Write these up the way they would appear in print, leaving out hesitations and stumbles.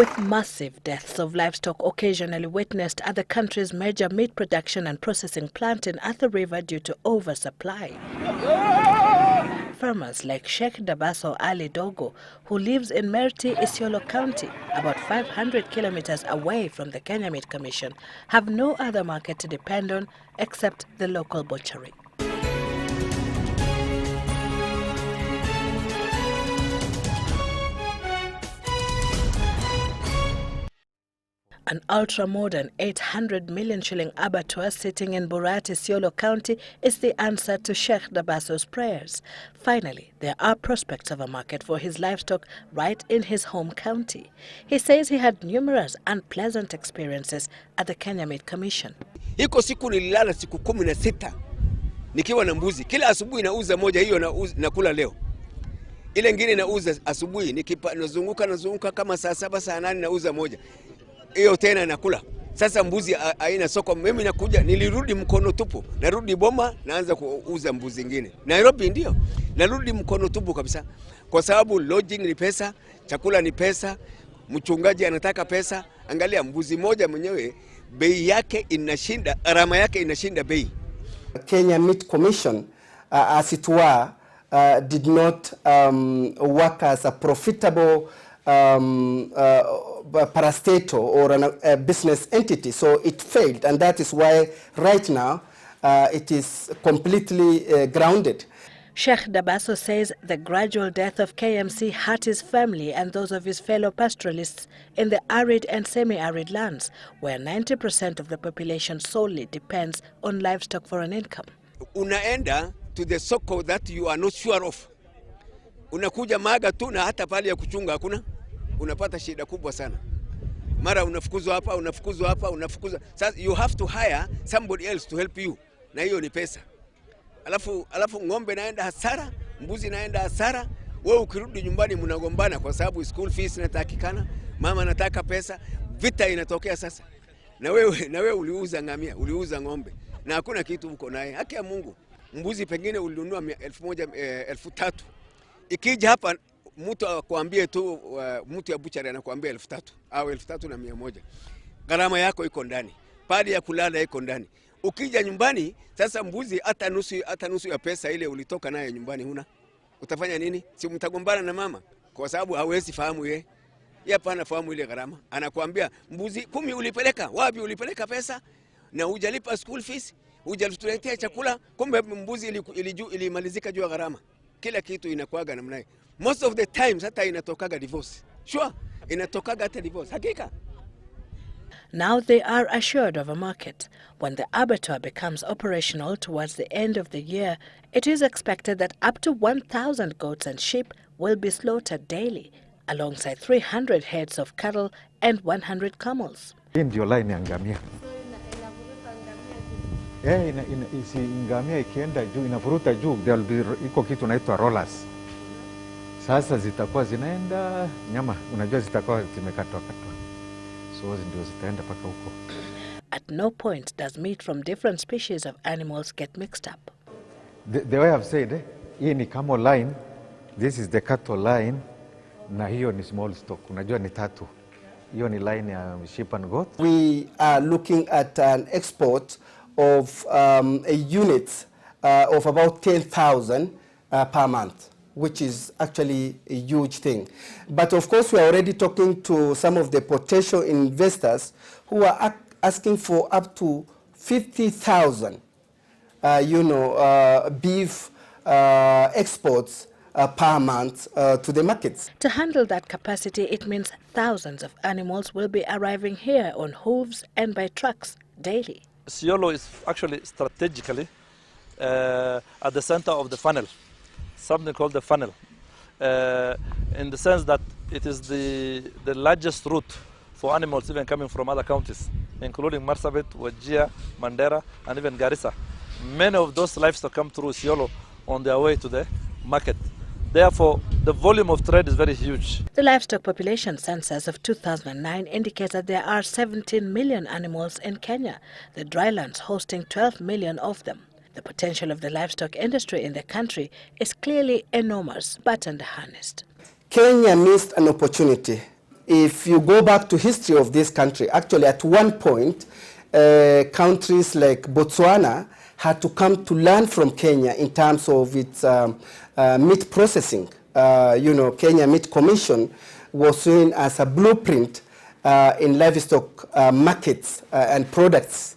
With massive deaths of livestock occasionally witnessed at the country's major meat production and processing plant in Athi River due to oversupply. Farmers like Sheikh Dabaso Ali Dogo, who lives in Mandera, Isiolo County, about 500 kilometers away from the Kenya Meat Commission, have no other market to depend on except the local butchery. An ultra-modern 800 million shilling abattoir sitting in Burati, Isiolo County is the answer to Sheikh Dabaso's prayers. Finally, there are prospects of a market for his livestock right in his home county. He says he had numerous unpleasant experiences at the Kenya Meat Commission. Iko siku nililala siku 16 nikiwa na mbuzi. Kila asubuhi nauza moja, hiyo nakula leo. Ile nyingine nauza asubuhi, nazunguka kama saa 7 saa 8 nauza moja. Hiyo tena nakula. Sasa mbuzi haina soko. Mimi nakuja, nilirudi mkono tupu. Narudi Boma, naanza kuuza mbuzi nyingine. Nairobi ndio. Narudi mkono tupu kabisa. Kwa sababu lodging ni pesa, chakula ni pesa, mchungaji anataka pesa. Angalia mbuzi moja mwenyewe bei yake inashinda, gharama yake inashinda bei. Kenya Meat Commission, as it were, did not work as a profitable parastatal or a business entity, so it failed, and that is why right now it is completely grounded. Sheikh Dabaso says the gradual death of KMC hurt his family and those of his fellow pastoralists in the arid and semi-arid lands, where 90% of the population solely depends on livestock for an income. Unaenda to the soko that you are not sure of. Unakuja maga tu na hata pale ya kuchunga hakuna. Unapata shida kubwa sana. Mara unafukuzwa hapa, unafukuzwa. Sasa you have to hire somebody else to help you. Na hiyo ni pesa. Alafu ng'ombe naenda hasara, mbuzi naenda hasara. Wewe ukirudi nyumbani mnagombana kwa sababu school fees inatakikana, mama anataka pesa, vita inatokea sasa. Na wewe uliuza ngamia, uliuza ng'ombe. Na hakuna kitu uko naye. Haki ya Mungu. Mbuzi pengine ulinunua 1,000 ikija hapa mtu akwambie tu, mtu ya butchery anakuambia 3,000 au 3,100. Gharama yako iko ndani. Padi ya kulala iko ndani. Ukija nyumbani sasa mbuzi hata nusu ya pesa ile ulitoka naye nyumbani huna. Utafanya nini? Si mtagombana na mama kwa sababu hawezi fahamu yeye. Yeye hapana fahamu ile gharama. Anakuambia mbuzi 10 ulipeleka, wapi ulipeleka pesa? Na hujalipa school fees, hujatuletea chakula, kumbe mbuzi ilimalizika juu ya gharama. Kila kitu inakuaga namna hiyo. Most of the times hata inatokaga divorce. Sure, inatokaga hata divorce. Hakika. Now they are assured of a market. When the abattoir becomes operational towards the end of the year, it is expected that up to 1,000 goats and sheep will be slaughtered daily, alongside 300 heads of cattle and 100 camels. Hii ndio line ya ngamia. Ngamia ikienda juu, inavuruta juu, iko kitu inaitwa rollers. Sasa zitakuwa zinaenda nyama, unajua zitakuwa zimekatwa. So ndio zitaenda paka huko. At no point does meat from different species of animals get mixed up. The way I've said, hii ni camel line, this is the cattle line, na hiyo ni small stock. Unajua ni 3. Hiyo ni line ya sheep and goat. We are looking at an export of units of about 10,000 per month, which is actually a huge thing. But of course, we are already talking to some of the potential investors who are asking for up to 50,000, beef exports per month to the markets. To handle that capacity, it means thousands of animals will be arriving here on hooves and by trucks daily. Isiolo is actually strategically at the center of the funnel, something called the funnel, in the sense that it is the largest route for animals even coming from other counties, including Marsabit, Wajir, Mandera, and even Garissa. Many of those livestock come through Isiolo on their way to the market. Therefore, the volume of trade is very huge. The livestock population census of 2009 indicates that there are 17 million animals in Kenya, the drylands hosting 12 million of them. The potential of the livestock industry in the country is clearly enormous but underharnessed. Kenya missed an opportunity if you go back to history of this country, actually at one point, countries like Botswana had to come to learn from Kenya in terms of its meat processing. Kenya Meat Commission was seen as a blueprint in livestock markets and products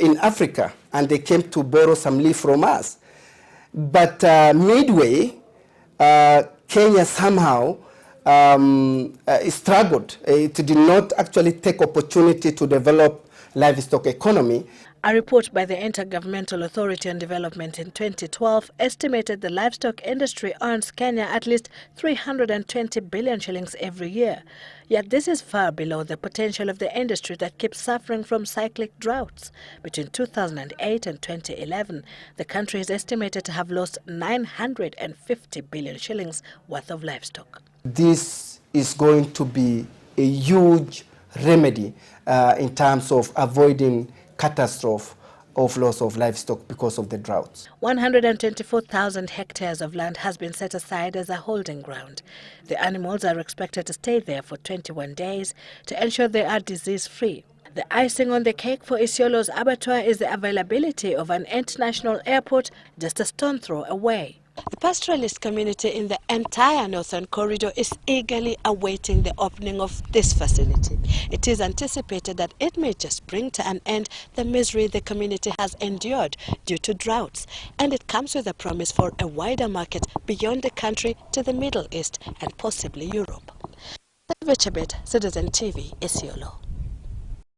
in Africa, and they came to borrow some leaf from us. But midway, Kenya somehow struggled. It did not actually take opportunity to develop livestock economy. A report by the Intergovernmental Authority on Development in 2012 estimated the livestock industry earns Kenya at least 320 billion shillings every year. Yet this is far below the potential of the industry that keeps suffering from cyclic droughts. Between 2008 and 2011, the country is estimated to have lost 950 billion shillings worth of livestock. This is going to be a huge remedy in terms of avoiding catastrophe of loss of livestock because of the droughts. 124,000 hectares of land has been set aside as a holding ground. The animals are expected to stay there for 21 days to ensure they are disease-free. The icing on the cake for Isiolo's abattoir is the availability of an international airport just a stone's throw away. The pastoralist community in the entire northern corridor is eagerly awaiting the opening of this facility. It is anticipated that it may just bring to an end the misery the community has endured due to droughts, and it comes with a promise for a wider market beyond the country to the Middle East and possibly Europe. Sylvia Chebet, Citizen TV, Isiolo.